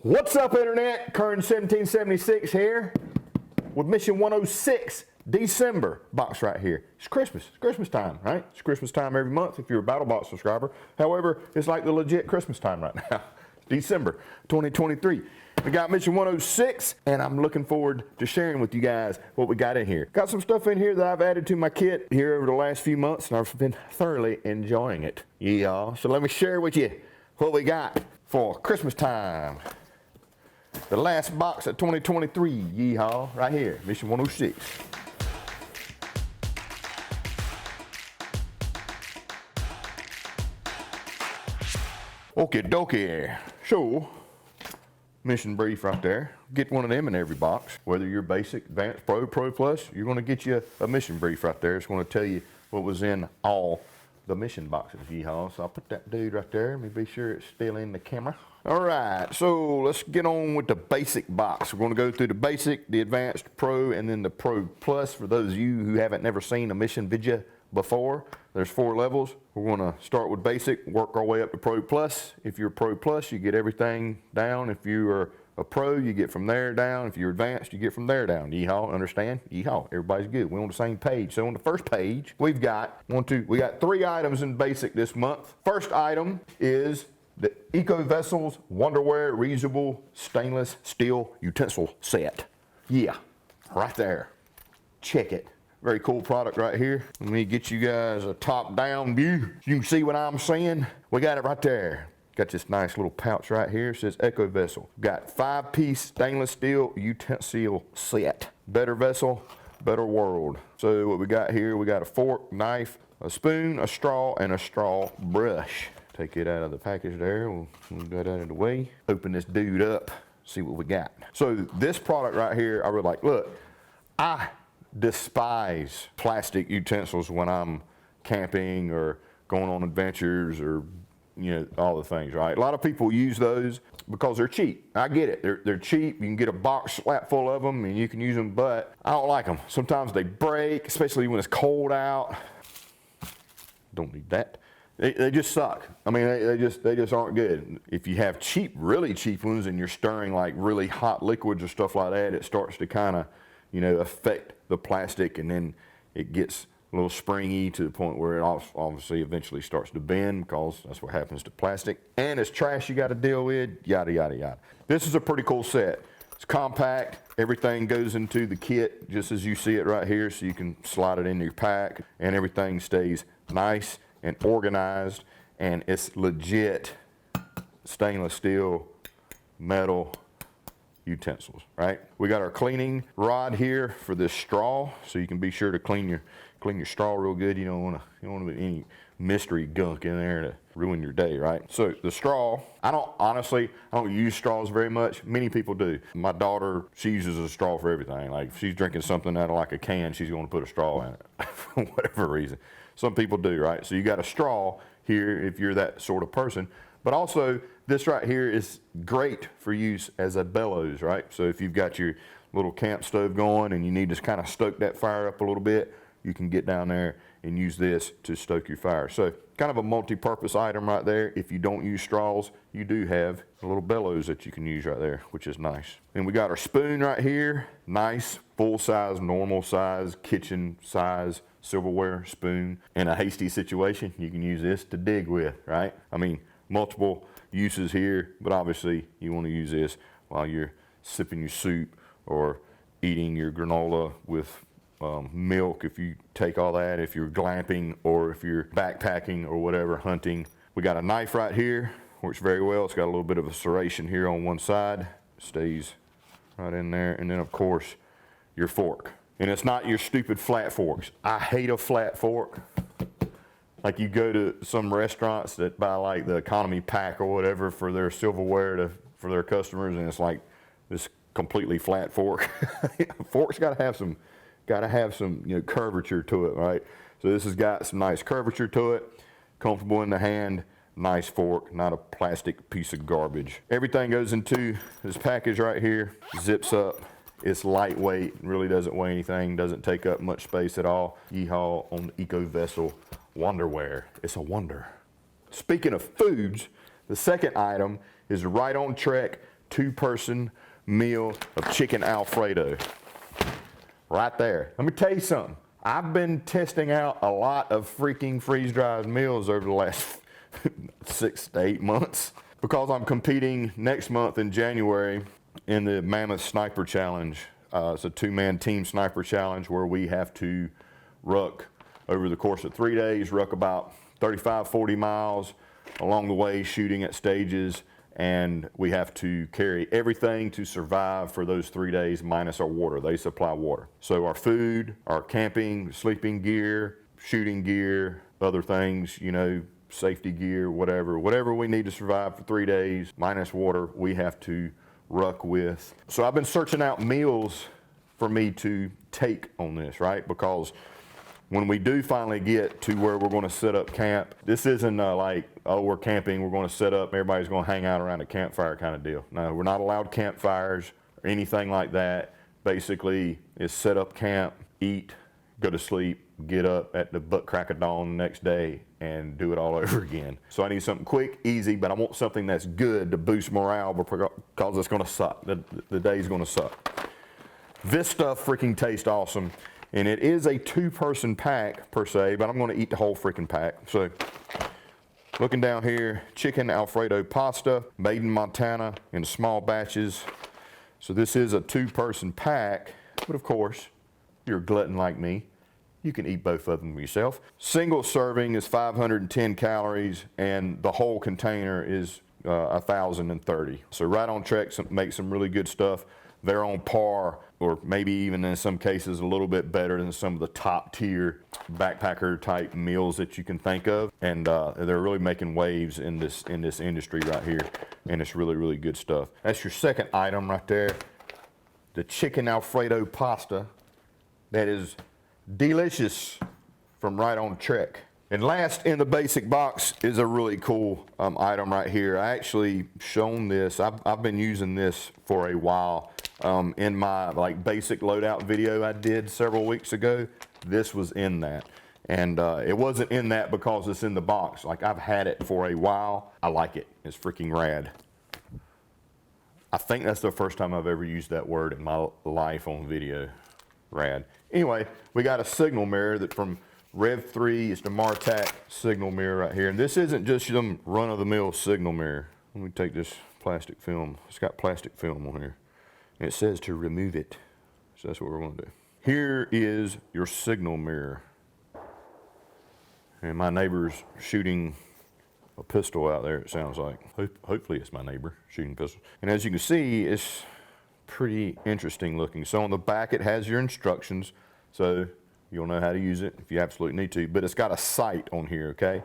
What's up, Internet? Kern 1776 here with Mission 106, December box right here. It's Christmas. It's Christmas time, right? It's Christmas time every month if you're a Battlbox subscriber. However, it's like the legit Christmas time right now. December 2023. We got Mission 106, and I'm looking forward to sharing with you guys what we got in here. Got some stuff in here that I've added to my kit here over the last few months, and I've been thoroughly enjoying it. Yeah, so let me share with you what we got for Christmas time. The last box of 2023, yeehaw, right here, Mission 106. Okie dokie. So, mission brief right there. Get one of them in every box. Whether you're basic, advanced, pro, pro plus, you're going to get you a mission brief right there. It's going to tell you what was in all the mission boxes, yeehaw. So I'll put that dude right there. Let me be sure it's still in the camera. All right, so let's get on with the basic box. We're going to go through the basic, the advanced, pro, and then the pro plus. For those of you who haven't never seen a mission video before, there's 4 levels. We're going to start with basic, work our way up to pro plus. If you're pro plus, you get everything down. If you are a pro, you get from there down. If you're advanced, you get from there down. Yeehaw, understand? Yeehaw, everybody's good. We're on the same page. So on the first page, we've got we got 3 items in basic this month. First item is the Eco Vessels Wonderware Reusable Stainless Steel Utensil Set. Yeah, right there. Check it. Very cool product right here. Let me get you guys a top-down view. You can see what I'm saying. We got it right there. Got this nice little pouch right here. It says Eco Vessel. Got 5-piece stainless steel utensil set. Better vessel, better world. So what we got here, we got a fork, knife, a spoon, a straw, and a straw brush. Take it out of the package there. We'll move that out of the way. Open this dude up. See what we got. So this product right here, I really like. Look, I despise plastic utensils when I'm camping or going on adventures or, you know, all the things, right? A lot of people use those because they're cheap. I get it. They're cheap. You can get a box slap full of them and you can use them, but I don't like them. Sometimes they break, especially when it's cold out. Don't need that. They just suck. I mean, they just aren't good. If you have cheap, really cheap ones and you're stirring like really hot liquids or stuff like that, it starts to kind of, you know, affect the plastic, and then it gets a little springy to the point where it obviously eventually starts to bend, because that's what happens to plastic. And it's trash you got to deal with, yada, yada, yada. This is a pretty cool set. It's compact. Everything goes into the kit just as you see it right here, so you can slide it into your pack, and everything stays nice and organized, and it's legit stainless steel, metal utensils, right? We got our cleaning rod here for this straw, so you can be sure to clean your straw real good. You don't want to put any mystery gunk in there to ruin your day, right? So the straw, I don't use straws very much. Many people do. My daughter, she uses a straw for everything. Like if she's drinking something out of like a can, she's going to put a straw in it for whatever reason. Some people do, right? So you got a straw here if you're that sort of person. But also, this right here is great for use as a bellows, right? So if you've got your little camp stove going and you need to kind of stoke that fire up a little bit, you can get down there and use this to stoke your fire. So kind of a multi-purpose item right there. If you don't use straws, you do have a little bellows that you can use right there, which is nice. And we got our spoon right here. Nice, full-size, normal size, kitchen size silverware spoon. In a hasty situation, you can use this to dig with, right? I mean, multiple uses here, but obviously you want to use this while you're sipping your soup or eating your granola with milk, if you take all that, if you're glamping or if you're backpacking or whatever, hunting. We got a knife right here, works very well. It's got a little bit of a serration here on one side, stays right in there. And then of course your fork. And it's not your stupid flat forks. I hate a flat fork. Like you go to some restaurants that buy like the economy pack or whatever for their silverware for their customers, and it's like this completely flat fork. Fork's got to have some you know, curvature to it, right? So this has got some nice curvature to it, comfortable in the hand, nice fork, not a plastic piece of garbage. Everything goes into this package right here, zips up. It's lightweight, really doesn't weigh anything, doesn't take up much space at all. Yeehaw on the Eco Vessel Wonderware. It's a wonder. Speaking of foods, the second item is Right on Trek 2-person meal of chicken Alfredo. Right there. Let me tell you something. I've been testing out a lot of freaking freeze-dried meals over the last 6 to 8 months because I'm competing next month in January in the Mammoth Sniper Challenge. It's a 2-man team sniper challenge where we have to ruck over the course of 3 days, ruck about 35, 40 miles along the way, shooting at stages, and we have to carry everything to survive for those 3 days minus our water. They supply water. So our food, our camping, sleeping gear, shooting gear, other things, you know, safety gear, whatever we need to survive for 3 days minus water, we have to ruck with. So I've been searching out meals for me to take on this, right? Because when we do finally get to where we're going to set up camp, this isn't like, oh, we're camping, we're going to set up, everybody's going to hang out around a campfire kind of deal. No, we're not allowed campfires or anything like that. Basically, it's set up camp, eat, go to sleep, get up at the butt crack of dawn the next day and do it all over again. So I need something quick, easy, but I want something that's good to boost morale because it's going to suck. The day's going to suck. This stuff freaking tastes awesome. And it is a 2-person pack per se, but I'm going to eat the whole freaking pack. So looking down here, chicken Alfredo pasta, made in Montana in small batches. So this is a 2-person pack, but of course, you're a glutton like me. You can eat both of them yourself. Single serving is 510 calories, and the whole container is 1,030. So right on track, make some really good stuff. They're on par, or maybe even in some cases a little bit better than some of the top tier backpacker type meals that you can think of. And they're really making waves in this industry right here. And it's really, really good stuff. That's your second item right there. The chicken Alfredo pasta. That is delicious from Right on Trek. And last in the basic box is a really cool item right here. I actually shown this. I've been using this for a while. In my like basic loadout video I did several weeks ago, this was in that. And it wasn't in that because it's in the box. Like, I've had it for a while. I like it. It's freaking rad. I think that's the first time I've ever used that word in my life on video. Rad. Anyway, we got a signal mirror that from Rev 3, it's the Martac signal mirror right here. And this isn't just some run-of-the-mill signal mirror. Let me take this plastic film. It's got plastic film on here. And it says to remove it. So that's what we're going to do. Here is your signal mirror. And my neighbor's shooting a pistol out there, it sounds like. Hopefully it's my neighbor shooting pistols. And as you can see, it's pretty interesting looking. So on the back it has your instructions. So you'll know how to use it if you absolutely need to. But it's got a sight on here, okay?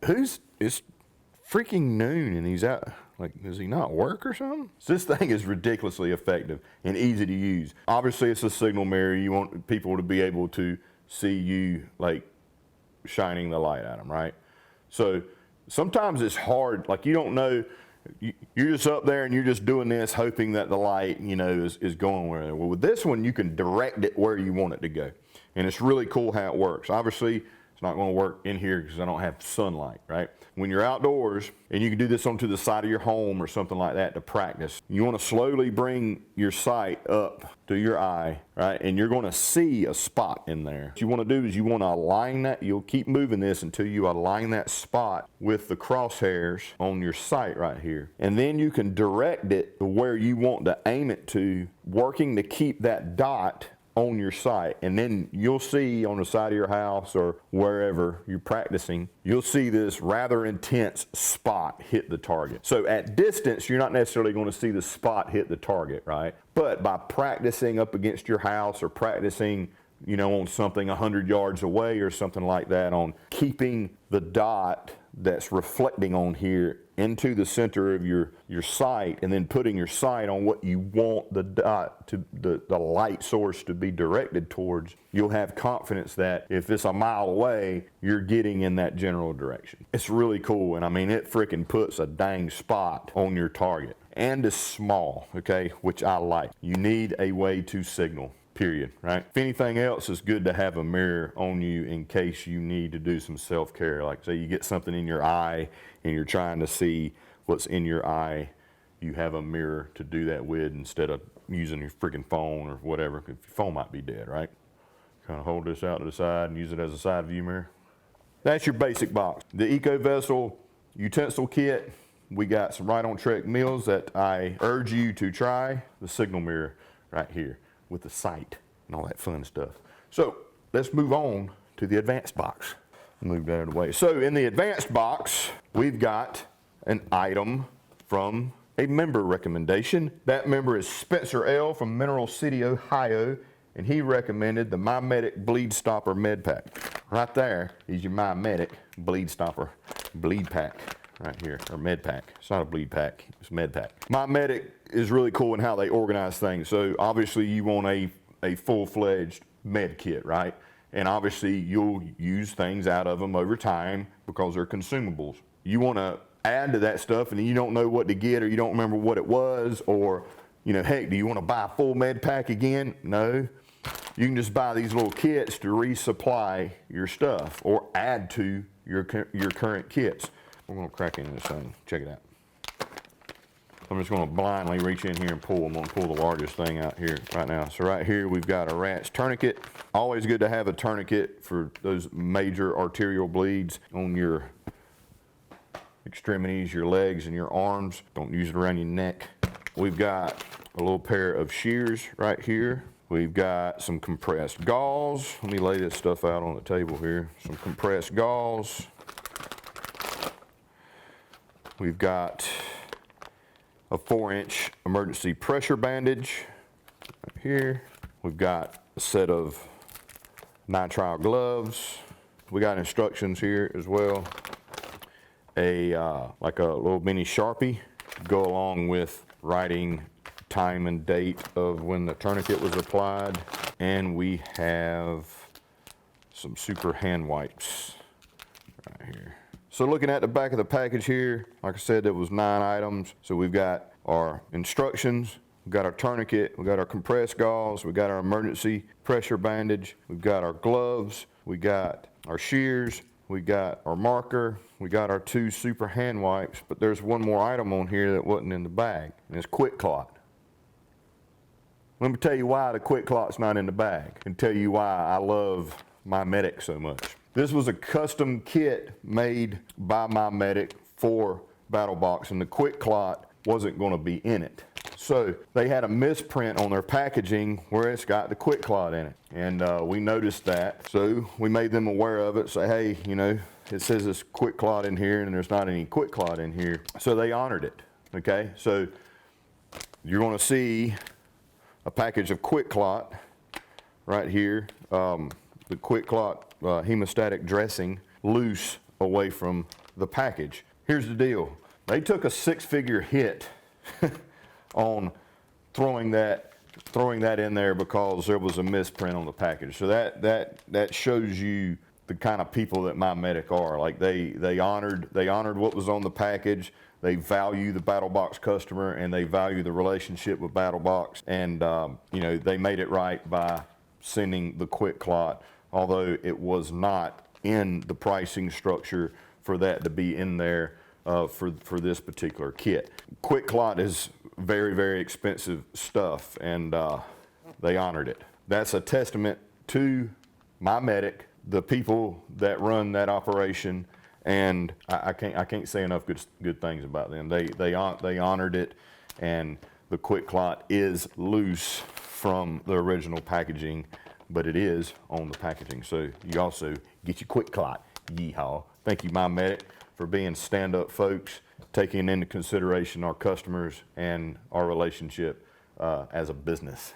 It's freaking noon and he's out. Like, does he not work or something? So this thing is ridiculously effective and easy to use. Obviously it's a signal mirror. You want people to be able to see you like shining the light at them, right? So sometimes it's hard, like you don't know, you're just up there and you're just doing this hoping that the light, you know, is going where. Well, with this one, you can direct it where you want it to go. And it's really cool how it works. Obviously, it's not going to work in here because I don't have sunlight, right? When you're outdoors, and you can do this onto the side of your home or something like that to practice, you want to slowly bring your sight up to your eye, right? And you're going to see a spot in there. What you want to do is you want to align that. You'll keep moving this until you align that spot with the crosshairs on your sight right here. And then you can direct it to where you want to aim it to, working to keep that dot on your sight. And then you'll see on the side of your house or wherever you're practicing, you'll see this rather intense spot hit the target. So at distance, you're not necessarily going to see the spot hit the target, right? But by practicing up against your house or practicing, you know, on something 100 yards away or something like that, on keeping the dot that's reflecting on here into the center of your sight, and then putting your sight on what you want the dot to, the light source to be directed towards, you'll have confidence that if it's a mile away, you're getting in that general direction. It's really cool, and I mean, it freaking puts a dang spot on your target. And it's small, okay, which I like. You need a way to signal. period, right? If anything else, it's good to have a mirror on you in case you need to do some self-care. Like say you get something in your eye and you're trying to see what's in your eye, you have a mirror to do that with instead of using your freaking phone or whatever, because your phone might be dead, right? Kind of hold this out to the side and use it as a side view mirror. That's your basic box. The Eco Vessel utensil kit, we got some Right on Trek meals that I urge you to try. The signal mirror right here with the sight and all that fun stuff. So let's move on to the advanced box. Move that out of the way. So in the advanced box, we've got an item from a member recommendation. That member is Spencer L. from Mineral City, Ohio, and he recommended the MyMedic Bleed Stopper Med Pack. Right there is your MyMedic Bleed Stopper Bleed Pack right here, or Med Pack. It's not a bleed pack, it's Med Pack. MyMedic is really cool in how they organize things. So obviously you want a full-fledged med kit, right? And obviously you'll use things out of them over time because they're consumables. You want to add to that stuff and you don't know what to get or you don't remember what it was, or you know, heck, do you want to buy a full med pack again? No. You can just buy these little kits to resupply your stuff or add to your current kits. We're going to crack into this thing. Check it out. I'm just going to blindly reach in here and pull. I'm going to pull the largest thing out here right now. So right here we've got a rat's tourniquet. Always good to have a tourniquet for those major arterial bleeds on your extremities, your legs and your arms. Don't use it around your neck. We've got a little pair of shears right here. We've got some compressed gauze. Let me lay this stuff out on the table here. Some compressed gauze. We've got a 4-inch emergency pressure bandage right here. We've got a set of nitrile gloves. We got instructions here as well. Like a little mini Sharpie to go along with writing time and date of when the tourniquet was applied. And we have some super hand wipes right here. So looking at the back of the package here, like I said, there was 9 items. So we've got our instructions, we've got our tourniquet, we've got our compressed gauze, we've got our emergency pressure bandage, we've got our gloves, we got our shears, we got our marker, we got our 2 super hand wipes, but there's one more item on here that wasn't in the bag, and it's Quick Clot. Let me tell you why the Quick Clot's not in the bag, and tell you why I love MyMedic so much. This was a custom kit made by MyMedic for Battlbox, and the Quick Clot wasn't going to be in it. So they had a misprint on their packaging where it's got the Quick Clot in it, and we noticed that. So we made them aware of it, say, hey, you know, it says this Quick Clot in here and there's not any Quick Clot in here. So they honored it, okay? So you're going to see a package of Quick Clot right here. The Quick Clot hemostatic dressing loose away from the package. Here's the deal. They took a 6-figure hit on throwing that in there because there was a misprint on the package. So that shows you the kind of people that MyMedic are. Like they honored what was on the package. They value the Battlbox customer and they value the relationship with Battlbox. And you know, they made it right by sending the Quick Clot, although it was not in the pricing structure for that to be in there for this particular kit. Quick Clot is very, very expensive stuff, and they honored it. That's a testament to MyMedic, the people that run that operation, and I can't say enough good things about them. They honored it, and the Quick Clot is loose from the original packaging, but it is on the packaging. So you also get your Quick Clot. Yeehaw. Thank you, MyMedic, for being stand-up folks, taking into consideration our customers and our relationship as a business.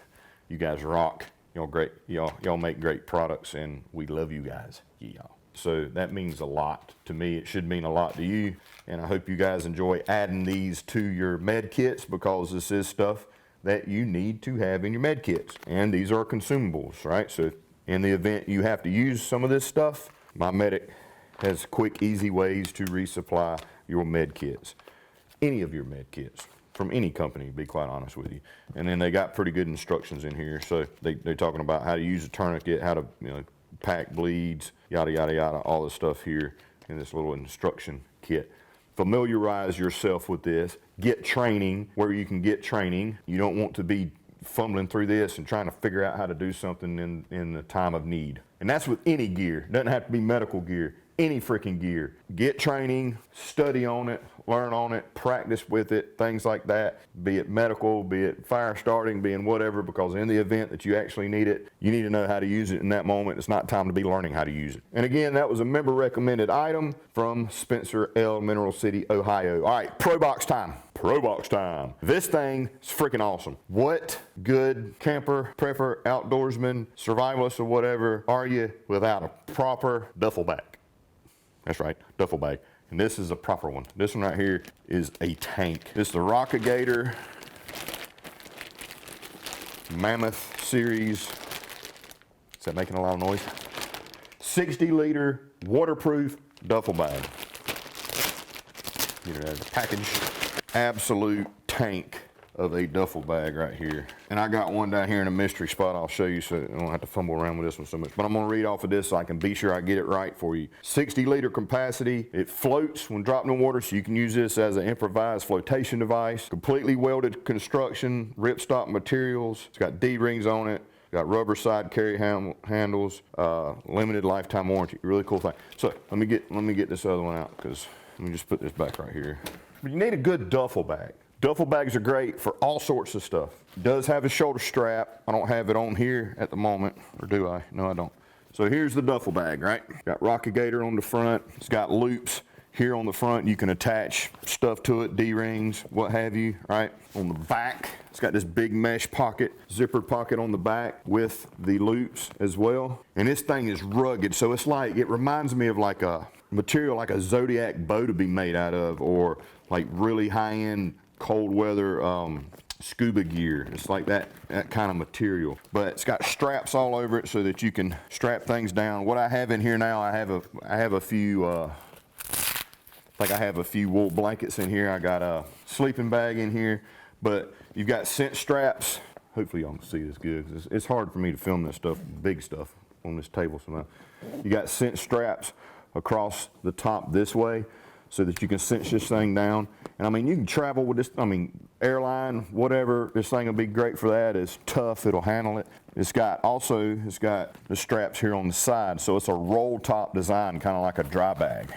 You guys rock. Y'all great. Y'all make great products, and we love you guys. Yeehaw. So that means a lot to me. It should mean a lot to you, and I hope you guys enjoy adding these to your med kits, because this is stuff that you need to have in your med kits, and these are consumables, right? So in the event you have to use some of this stuff, MyMedic has quick, easy ways to resupply your med kits, any of your med kits. from any company, to be quite honest with you. And then they got pretty good instructions in here. So they're talking about how to use a tourniquet, how to, you know, pack bleeds, yada, yada, yada, all this stuff here in this little instruction kit. Familiarize yourself with this. Get training where you can get training. You don't want to be fumbling through this and trying to figure out how to do something in the time of need. And that's with any gear. It doesn't have to be medical gear. Any freaking gear. Get training, study on it, learn on it, practice with it, things like that. Be it medical, be it fire starting, be it whatever, because in the event that you actually need it, you need to know how to use it in that moment. It's not time to be learning how to use it. And again, that was a member recommended item from Spencer L. Mineral City, Ohio. All right, Pro Box time. Pro Box time. This thing is freaking awesome. What good camper, prepper, outdoorsman, survivalist, or whatever are you without a proper duffel bag? That's right, duffel bag. And this is a proper one. This one right here is a tank. This is the Rockigator Mammoth Series. Is that making a lot of noise? 60-liter waterproof duffel bag. Get it as a package. Absolute tank of a duffel bag right here. And I got one down here in a mystery spot I'll show you so I don't have to fumble around with this one so much. But I'm gonna read off of this so I can be sure I get it right for you. 60-liter capacity. It floats when dropped in water, so you can use this as an improvised flotation device. Completely welded construction, ripstop materials. It's got D-rings on it. Got rubber side carry handles, limited lifetime warranty. Really cool thing. So let me get this other one out, because let me just put this back right here. But you need a good duffel bag. Duffel bags are great for all sorts of stuff. It does have a shoulder strap. I don't have it on here at the moment, or do I? No, I don't. So here's the duffel bag, right? Got Rockigator on the front. It's got loops here on the front. You can attach stuff to it, D-rings, what have you, right? On the back, it's got this big mesh pocket, zipper pocket on the back with the loops as well. And this thing is rugged, so it's like, it reminds me of like a material like a Zodiac bow to be made out of, or like really high-end cold weather scuba gear. It's like that kind of material, but it's got straps all over it so that you can strap things down. What I have in here now, I have a few I think I have a few wool blankets in here. I got a sleeping bag in here, but you've got cinch straps. Hopefully y'all can see this good, 'cause it's hard for me to film this stuff, big stuff on this table sometimes. You got cinch straps across the top this way, so that you can cinch this thing down. And I mean, you can travel with this, I mean, airline, whatever, this thing will be great for that. It's tough, it'll handle it. It's got the straps here on the side, so it's a roll top design, kind of like a dry bag.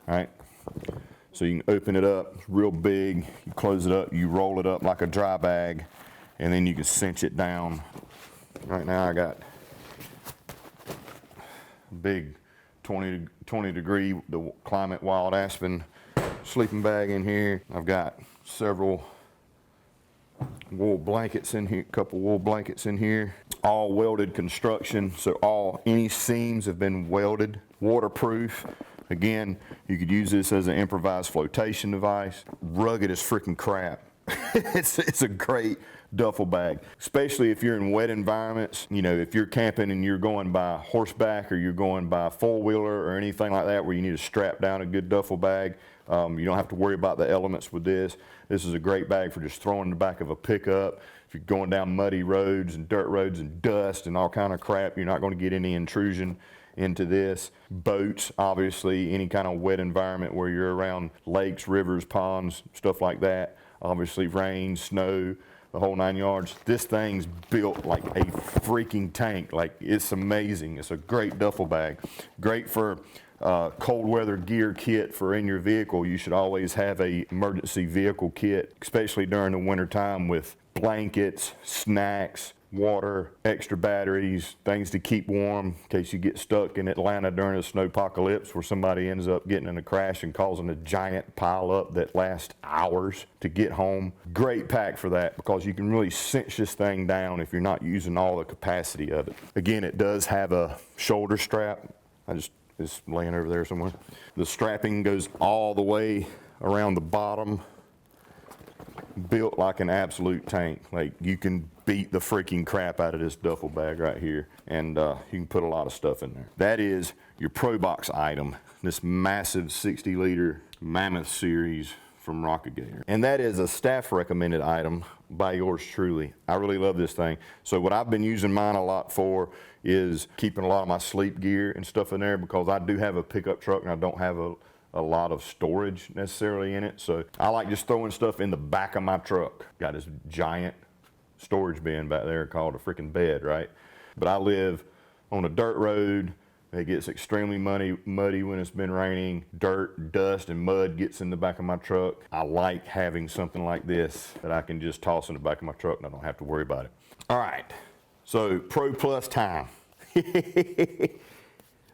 All right, so you can open it up, it's real big, you close it up, you roll it up like a dry bag, and then you can cinch it down. Right now I got a big 20 degree, the Climate Wild Aspen sleeping bag in here. I've got several wool blankets in here, a couple wool blankets in here, all welded construction, so any seams have been welded, waterproof. Again, you could use this as an improvised flotation device. Rugged as freaking crap. It's a great duffel bag, especially if you're in wet environments. You know, if you're camping and you're going by horseback, or you're going by four-wheeler or anything like that where you need to strap down a good duffel bag, you don't have to worry about the elements with this. This is a great bag for just throwing in the back of a pickup. If you're going down muddy roads and dirt roads and dust and all kind of crap, you're not going to get any intrusion into this. Boats, obviously, any kind of wet environment where you're around lakes, rivers, ponds, stuff like that. Obviously rain, snow, the whole 9 yards. This thing's built like a freaking tank. Like, it's amazing. It's a great duffel bag. Great for cold weather gear kit for in your vehicle. You should always have a emergency vehicle kit, especially during the winter time, with blankets, snacks, water, extra batteries, things to keep warm in case you get stuck in Atlanta during a snowpocalypse where somebody ends up getting in a crash and causing a giant pile up that lasts hours to get home. Great pack for that, because you can really cinch this thing down if you're not using all the capacity of it. Again, it does have a shoulder strap. It's laying over there somewhere. The strapping goes all the way around the bottom. Built like an absolute tank. Like, you can beat the freaking crap out of this duffel bag right here, and you can put a lot of stuff in there. That is your Pro Box item, this massive 60-liter Mammoth Series from Rocket Gator. And that is a staff recommended item by yours truly. I really love this thing. So what I've been using mine a lot for is keeping a lot of my sleep gear and stuff in there, because I do have a pickup truck and I don't have a lot of storage necessarily in it. So I like just throwing stuff in the back of my truck. Got this giant storage bin back there called a freaking bed, right? But I live on a dirt road. It gets extremely muddy when it's been raining. Dirt, dust, and mud gets in the back of my truck. I like having something like this that I can just toss in the back of my truck and I don't have to worry about it. All right, so Pro Plus time.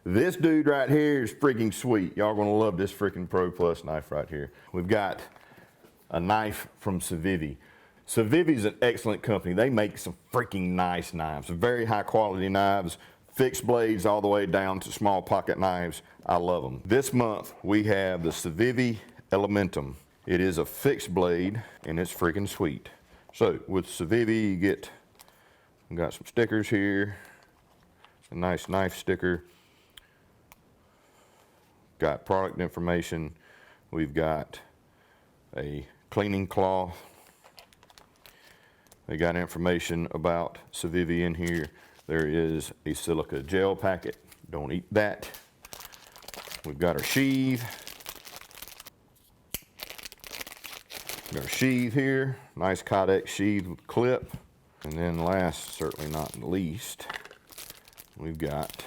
This dude right here is freaking sweet. Y'all gonna love this freaking Pro Plus knife right here. We've got a knife from Civivi. Civivi is an excellent company. They make some freaking nice knives, very high quality knives. Fixed blades all the way down to small pocket knives. I love them. This month we have the Civivi Elementum. It is a fixed blade and it's freaking sweet. So with Civivi you get, we got some stickers here. It's a nice knife sticker. Got product information. We've got a cleaning cloth. They got information about Civivi in here. There is a silica gel packet. Don't eat that. We've got our sheath. Got our sheath here. Nice Kydex sheath with clip. And then last, certainly not least, we've got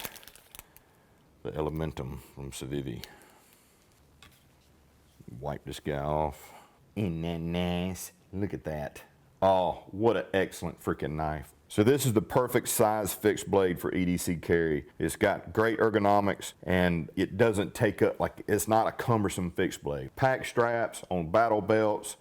the Elementum from Civivi. Wipe this guy off. Isn't that nice? Look at that. Oh, what an excellent freaking knife. So this is the perfect size fixed blade for EDC carry. It's got great ergonomics and it doesn't take up, like, it's not a cumbersome fixed blade. Pack straps on battle belts,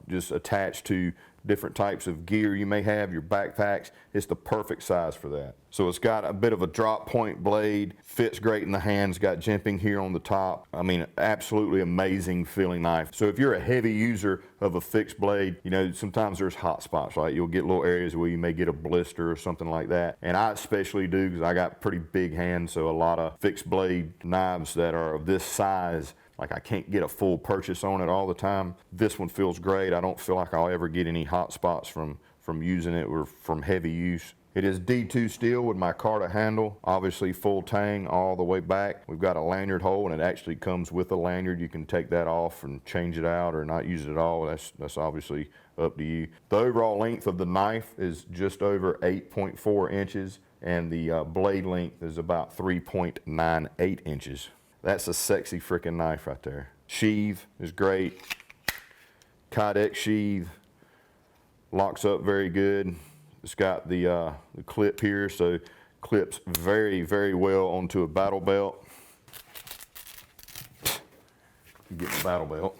just attached to different types of gear you may have, your backpacks. It's the perfect size for that. So it's got a bit of a drop point blade, fits great in the hands, got jimping here on the top. I mean, absolutely amazing feeling knife. So if you're a heavy user of a fixed blade, you know, sometimes there's hot spots, right? You'll get little areas where you may get a blister or something like that. And I especially do because I got pretty big hands, so a lot of fixed blade knives that are of this size, like I can't get a full purchase on it all the time. This one feels great. I don't feel like I'll ever get any hot spots from using it or from heavy use. It is D2 steel with micarta handle, obviously full tang all the way back. We've got a lanyard hole and it actually comes with a lanyard. You can take that off and change it out or not use it at all. That's obviously up to you. The overall length of the knife is just over 8.4 inches and the blade length is about 3.98 inches. That's a sexy freaking knife right there. Sheath is great. Kydex sheath, locks up very good. It's got the clip here, so clips very, very well onto a battle belt. Get the battle belt.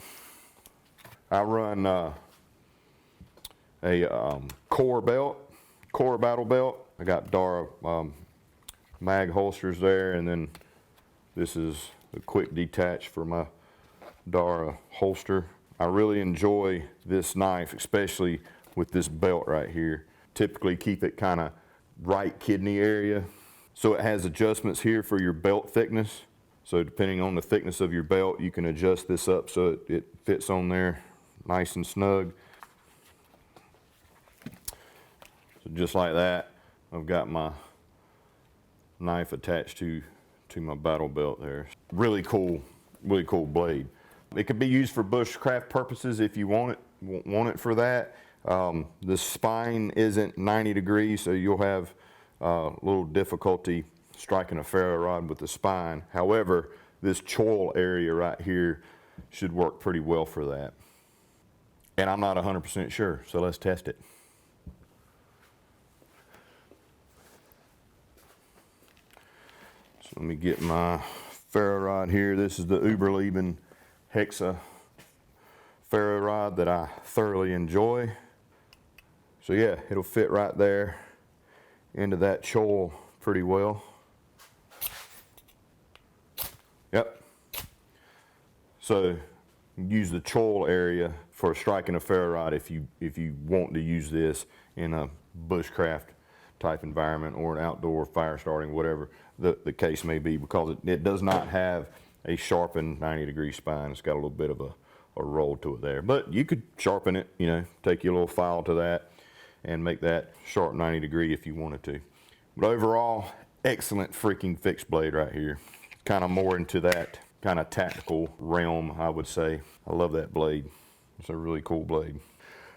I run a core battle belt. I got Dara mag holsters there, and then this is a quick detach for my Dara holster. I really enjoy this knife, especially with this belt right here. Typically keep it kind of right kidney area. So it has adjustments here for your belt thickness. So depending on the thickness of your belt, you can adjust this up so it fits on there nice and snug. So just like that, I've got my knife attached to my battle belt there. Really cool blade. It could be used for bushcraft purposes if you want it for that. The spine isn't 90 degrees, so you'll have a little difficulty striking a ferro rod with the spine. However, this choil area right here should work pretty well for that. And I'm not 100% sure, so let's test it. So let me get my ferro rod here. This is the Uberleben Hexa ferro rod that I thoroughly enjoy. So yeah, it'll fit right there into that choil pretty well. Yep. So use the choil area for striking a ferro rod if you want to use this in a bushcraft type environment or an outdoor fire starting, whatever the case may be, because it does not have a sharpened 90-degree spine. It's got a little bit of a roll to it there. But you could sharpen it, you know, take your little file to that and make that sharp 90 degree if you wanted to. But overall, excellent freaking fixed blade right here. Kind of more into that kind of tactical realm, I would say. I love that blade. It's a really cool blade.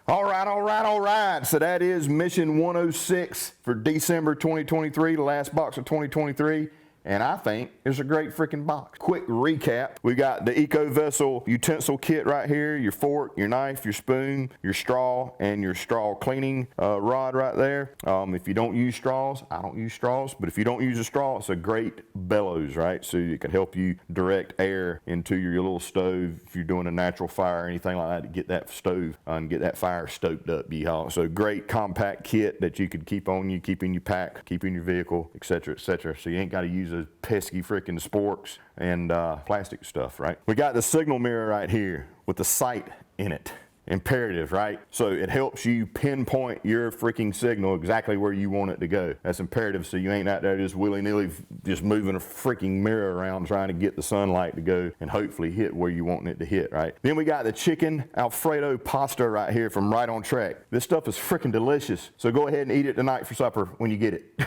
All right. So that is mission 106 for December 2023, the last box of 2023. And I think it's a great freaking box. Quick recap. We got the Eco Vessel utensil kit right here, your fork, your knife, your spoon, your straw, and your straw cleaning rod right there. If you don't use straws, I don't use straws, but if you don't use a straw, it's a great bellows, right? So it can help you direct air into your little stove if you're doing a natural fire or anything like that to get that stove and get that fire stoked up, yeehaw. So great compact kit that you could keep on you, keep in your pack, keep in your vehicle, etc., etc. So you ain't got to use those pesky freaking sporks and plastic stuff, right? We got the signal mirror right here with the sight in it. Imperative, right? So it helps you pinpoint your freaking signal exactly where you want it to go. That's imperative, so you ain't out there just willy-nilly just moving a freaking mirror around trying to get the sunlight to go and hopefully hit where you want it to hit, right? Then we got the chicken Alfredo pasta right here from Right on Track. This stuff is freaking delicious, so go ahead and eat it tonight for supper when you get it.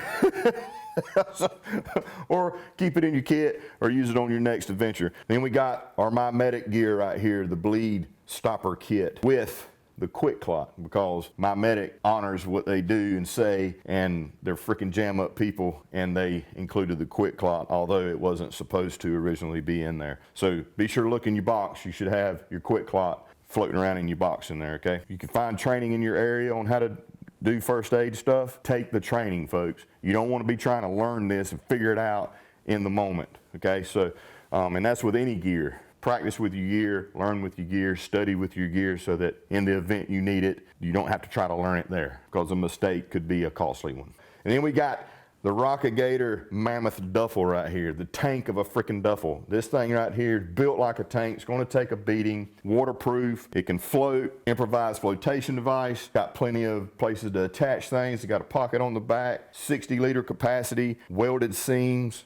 Or keep it in your kit or use it on your next adventure. Then we got our My Medic gear right here, the bleed stopper kit with the quick clot, because My Medic honors what they do and say, and they're freaking jam up people, and they included the quick clot, although it wasn't supposed to originally be in there. So be sure to look in your box. You should have your quick clot floating around in your box in there, okay? You can find training in your area on how to do first aid stuff. Take the training, folks. You don't want to be trying to learn this and figure it out in the moment, okay? So, and that's with any gear. Practice with your gear, learn with your gear, study with your gear, so that in the event you need it, you don't have to try to learn it there, because a mistake could be a costly one. And then we got the Rocket Gator Mammoth Duffle right here, the tank of a freaking duffel. This thing right here is built like a tank. It's going to take a beating, waterproof. It can float, improvised flotation device. Got plenty of places to attach things. It's got a pocket on the back, 60-liter capacity, welded seams.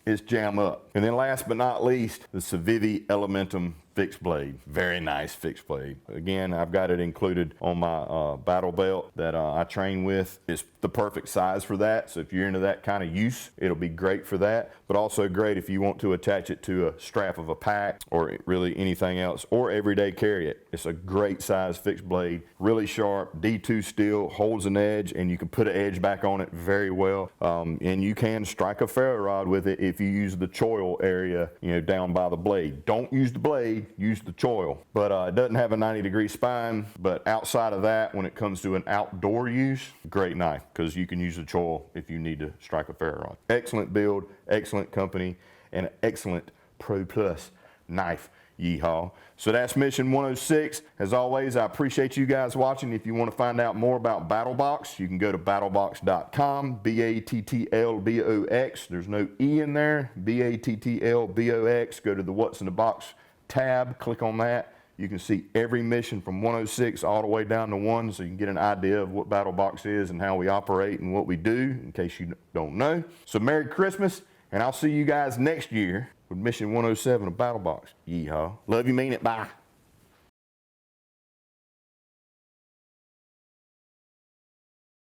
It's jam up. And then last but not least, the Civivi Elementum fixed blade. Very nice fixed blade. Again, I've got it included on my battle belt that I train with. It's the perfect size for that. So if you're into that kind of use, it'll be great for that. But also great if you want to attach it to a strap of a pack or really anything else, or everyday carry it. It's a great size fixed blade. Really sharp, D2 steel, holds an edge, and you can put an edge back on it very well. And you can strike a ferro rod with it if you use the choil area, you know, down by the blade. Don't use the blade, use the choil. But it doesn't have a 90-degree spine. But outside of that, when it comes to an outdoor use, great knife, because you can use the choil if you need to strike a ferro rod. Excellent build, excellent company, and an excellent Pro Plus knife. Yeehaw. So that's mission 106. As always, I appreciate you guys watching. If you want to find out more about Battlbox, you can go to battlbox.com, BATTLBOX. There's no E in there, BATTLBOX. Go to the What's in the Box tab, click on that. You can see every mission from 106 all the way down to 1, so you can get an idea of what Battlbox is and how we operate and what we do, in case you don't know. So Merry Christmas, and I'll see you guys next year with mission 107 of Battlebox. Yeehaw. Love you, mean it. Bye.